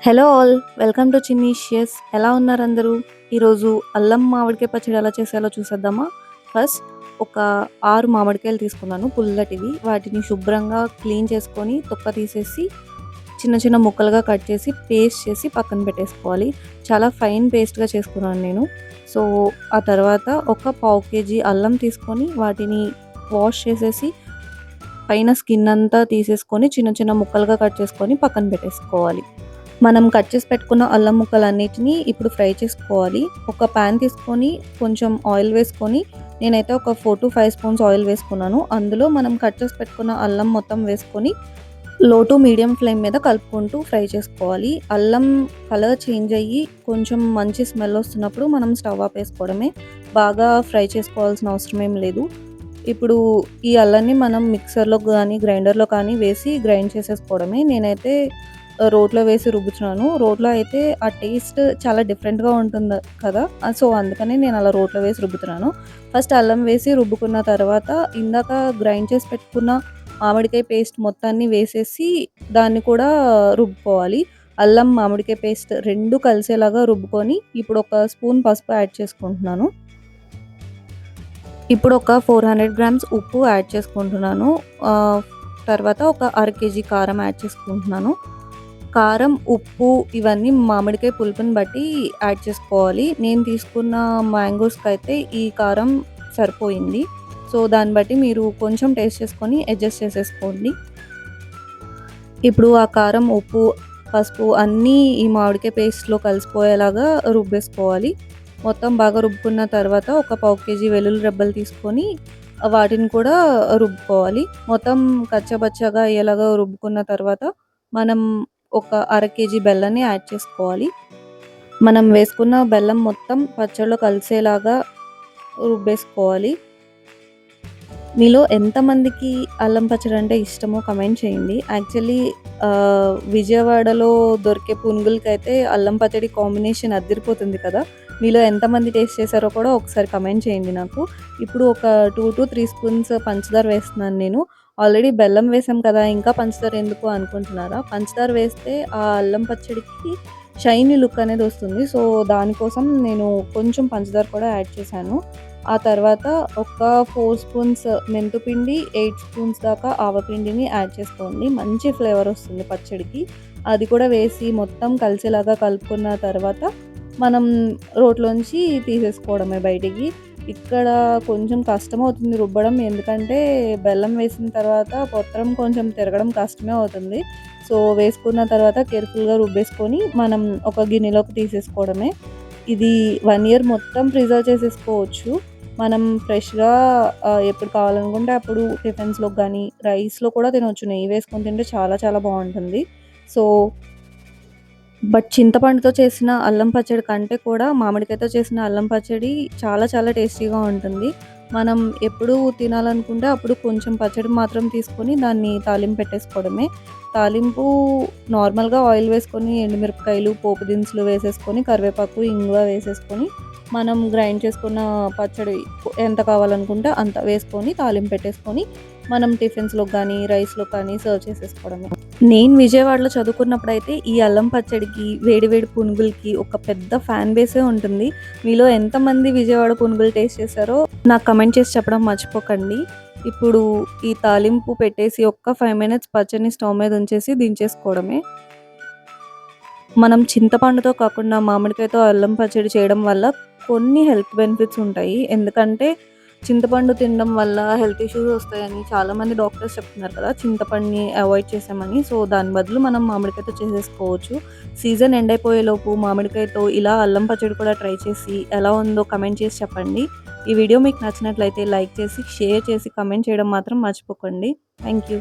Hello all, welcome to చిన్నీషియస్. ఎలా ఉన్నారు అందరూ? ఈరోజు అల్లం మామిడికాయ పచ్చడి ఎలా చేసేయాలో చూసేద్దామా? ఫస్ట్ ఒక 6 మామిడికాయలు తీసుకున్నాను పుల్లటివి. వాటిని శుభ్రంగా క్లీన్ చేసుకొని తొక్క తీసేసి చిన్న చిన్న ముక్కలుగా కట్ చేసి పేస్ట్ చేసి పక్కన పెట్టేసుకోవాలి. చాలా ఫైన్ పేస్ట్‌గా చేసుకున్నాను నేను. సో, ఆ తర్వాత ఒక పావు కేజీ అల్లం తీసుకొని వాటిని వాష్ చేసేసి పైన స్కిన్ అంతా తీసేసుకొని చిన్న చిన్న ముక్కలుగా కట్ చేసుకొని పక్కన పెట్టేసుకోవాలి. మనం కట్ చేసి పెట్టుకున్న అల్లం ముక్కలన్నిటిని ఇప్పుడు ఫ్రై చేసుకోవాలి. ఒక పాన్ తీసుకొని కొంచెం ఆయిల్ వేసుకొని నేనైతే ఒక 4-5 స్పూన్స్ ఆయిల్ వేసుకున్నాను. అందులో మనం కట్ చేసి పెట్టుకున్న అల్లం మొత్తం వేసుకొని లో టు మీడియం ఫ్లేమ్ మీద కలుపుకుంటూ ఫ్రై చేసుకోవాలి. అల్లం కలర్ చేంజ్ అయ్యి కొంచెం మంచి స్మెల్ వస్తున్నప్పుడు మనం స్టవ్ ఆపేసుకోవడమే. బాగా ఫ్రై చేసుకోవాల్సిన అవసరం ఏం లేదు. ఇప్పుడు ఈ అల్లాన్ని మనం మిక్సర్‌లో గానీ, గ్రైండర్‌లో కానీ వేసి గ్రైండ్ చేసేసుకోవడమే. నేనైతే రోట్లో వేసి రుబ్బుతున్నాను. రోట్లో అయితే ఆ టేస్ట్ చాలా డిఫరెంట్‌గా ఉంటుంది కదా! సో, అందుకని నేను అలా రోట్లో వేసి రుబ్బుతున్నాను. ఫస్ట్ అల్లం వేసి రుబ్బుకున్న తర్వాత ఇందాక గ్రైండ్ చేసి పెట్టుకున్న మామిడికాయ పేస్ట్ మొత్తాన్ని వేసేసి దాన్ని కూడా రుబ్బుకోవాలి. అల్లం, మామిడికాయ పేస్ట్ 2 కలిసేలాగా రుబ్బుకొని ఇప్పుడు ఒక స్పూన్ పసుపు యాడ్ చేసుకుంటున్నాను. ఇప్పుడు ఒక 400 గ్రామ్స్ ఉప్పు యాడ్ చేసుకుంటున్నాను. తర్వాత ఒక అర కేజీ కారం యాడ్ చేసుకుంటున్నాను. కారం, ఉప్పు ఇవన్నీ మామిడికాయ పులుపుని బట్టి యాడ్ చేసుకోవాలి. నేను తీసుకున్న మ్యాంగోస్‌కైతే ఈ కారం సరిపోయింది. సో, దాన్ని బట్టి మీరు కొంచెం టేస్ట్ చేసుకొని అడ్జస్ట్ చేసేసుకోండి. ఇప్పుడు ఆ కారం, ఉప్పు, పసుపు అన్నీ ఈ మామిడికాయ పేస్ట్‌లో కలిసిపోయేలాగా రుబ్బేసుకోవాలి. మొత్తం బాగా రుబ్బుకున్న తర్వాత ఒక పావు కేజీ వెల్లుల్లి రెబ్బలు తీసుకొని వాటిని కూడా రుబ్బుకోవాలి. మొత్తం కచ్చాపచ్చాగా అయ్యేలాగా రుబ్బుకున్న తర్వాత మనం ఒక అర కేజీ బెల్లాన్ని యాడ్ చేసుకోవాలి. మనం వేసుకున్న బెల్లం మొత్తం పచ్చడిలో కలిసేలాగా రుబ్బేసుకోవాలి. మీలో ఎంతమందికి అల్లం పచ్చడి అంటే ఇష్టమో కమెంట్ చేయండి. యాక్చువల్లీ విజయవాడలో దొరికే పునుగులకైతే అల్లం పచ్చడి కాంబినేషన్ అద్దిరిపోతుంది కదా! మీలో ఎంతమంది టేస్ట్ చేశారో కూడా ఒకసారి కమెంట్ చేయండి నాకు. ఇప్పుడు ఒక 2-3 స్పూన్స్ పంచదార వేస్తున్నాను నేను. ఆల్రెడీ బెల్లం వేసాం కదా! ఇంకా పంచదార ఎందుకు అనుకుంటున్నారా? పంచదార వేస్తే ఆ అల్లం పచ్చడికి షైనీ లుక్ అనేది వస్తుంది. సో, దానికోసం నేను కొంచెం పంచదార కూడా యాడ్ చేశాను. ఆ తర్వాత ఒక 4 స్పూన్స్ మెంతుపిండి, 8 స్పూన్స్ దాకా ఆవపిండిని యాడ్ చేసుకోండి. మంచి ఫ్లేవర్ వస్తుంది పచ్చడికి. అది కూడా వేసి మొత్తం కలిసేలాగా కలుపుకున్న తర్వాత మనం రోట్లోంచి తీసేసుకోవడమే బయటికి. ఇక్కడ కొంచెం కష్టమవుతుంది రుబ్బడం. ఎందుకంటే బెల్లం వేసిన తర్వాత పొత్రం కొంచెం తిరగడం కష్టమే అవుతుంది. సో, వేసుకున్న తర్వాత కేర్‌ఫుల్‌గా రుబ్బేసుకొని మనం ఒక గిన్నెలోకి తీసేసుకోవడమే. ఇది 1 ఇయర్ మొత్తం ప్రిజర్వ్ చేసేసుకోవచ్చు. మనం ఫ్రెష్‌గా ఎప్పుడు కావాలనుకుంటే అప్పుడు టిఫిన్స్‌లోకి గానీ, రైస్‌లో కూడా తినొచ్చు. నెయ్యి వేసుకొని తింటే చాలా చాలా బావుంటుంది. సో, చింతపండుతో చేసిన అల్లం పచ్చడి కంటే కూడా మామిడికాయతో చేసిన అల్లం పచ్చడి చాలా చాలా టేస్టీగా ఉంటుంది. మనం ఎప్పుడు తినాలనుకుంటే అప్పుడు కొంచెం పచ్చడి మాత్రం తీసుకొని దాన్ని తాలింపు పెట్టేసుకోవడమే. తాలింపు నార్మల్‌గా ఆయిల్ వేసుకొని ఎండుమిరపకాయలు, పోపు దినుసులు వేసేసుకొని కరివేపాకు, ఇంగువ వేసేసుకొని మనం గ్రైండ్ చేసుకున్న పచ్చడి ఎంత కావాలనుకుంటే అంత వేసుకొని తాలింపు పెట్టేసుకొని మనం టిఫిన్స్‌లోకి గానీ, రైస్‌లోకి కానీ సర్వ్ చేసేసుకోవడమే. నేను విజయవాడలో చదువుకున్నప్పుడైతే ఈ అల్లం పచ్చడికి, వేడి వేడి పునుగులకి ఒక పెద్ద ఫ్యాన్ బేసే ఉంటుంది. మీలో ఎంతమంది విజయవాడ పునుగులు టేస్ట్ చేశారో నాకు కమెంట్ చేసి చెప్పడం మర్చిపోకండి. ఇప్పుడు ఈ తాలింపు పెట్టేసి ఒక్క 5 మినిట్స్ పచ్చడిని స్టవ్ మీద ఉంచేసి దించేసుకోవడమే. మనం చింతపండుతో కాకుండా మామిడికాయతో అల్లం పచ్చడి చేయడం వల్ల కొన్ని హెల్త్ బెనిఫిట్స్ ఉంటాయి. ఎందుకంటే చింతపండు తినడం వల్ల హెల్త్ ఇష్యూస్ వస్తాయని చాలామంది డాక్టర్స్ చెప్తున్నారు కదా! చింతపండుని అవాయిడ్ చేసామని. సో, దాని బదులు మనం మామిడికాయతో చేసేసుకోవచ్చు. సీజన్ ఎండ్ అయిపోయేలోపు మామిడికాయతో ఇలా అల్లం పచ్చడి కూడా ట్రై చేసి ఎలా ఉందో కమెంట్ చేసి చెప్పండి. ఈ వీడియో మీకు నచ్చినట్లయితే లైక్ చేసి, షేర్ చేసి, కమెంట్ చేయడం మాత్రం మర్చిపోకండి. Thank you.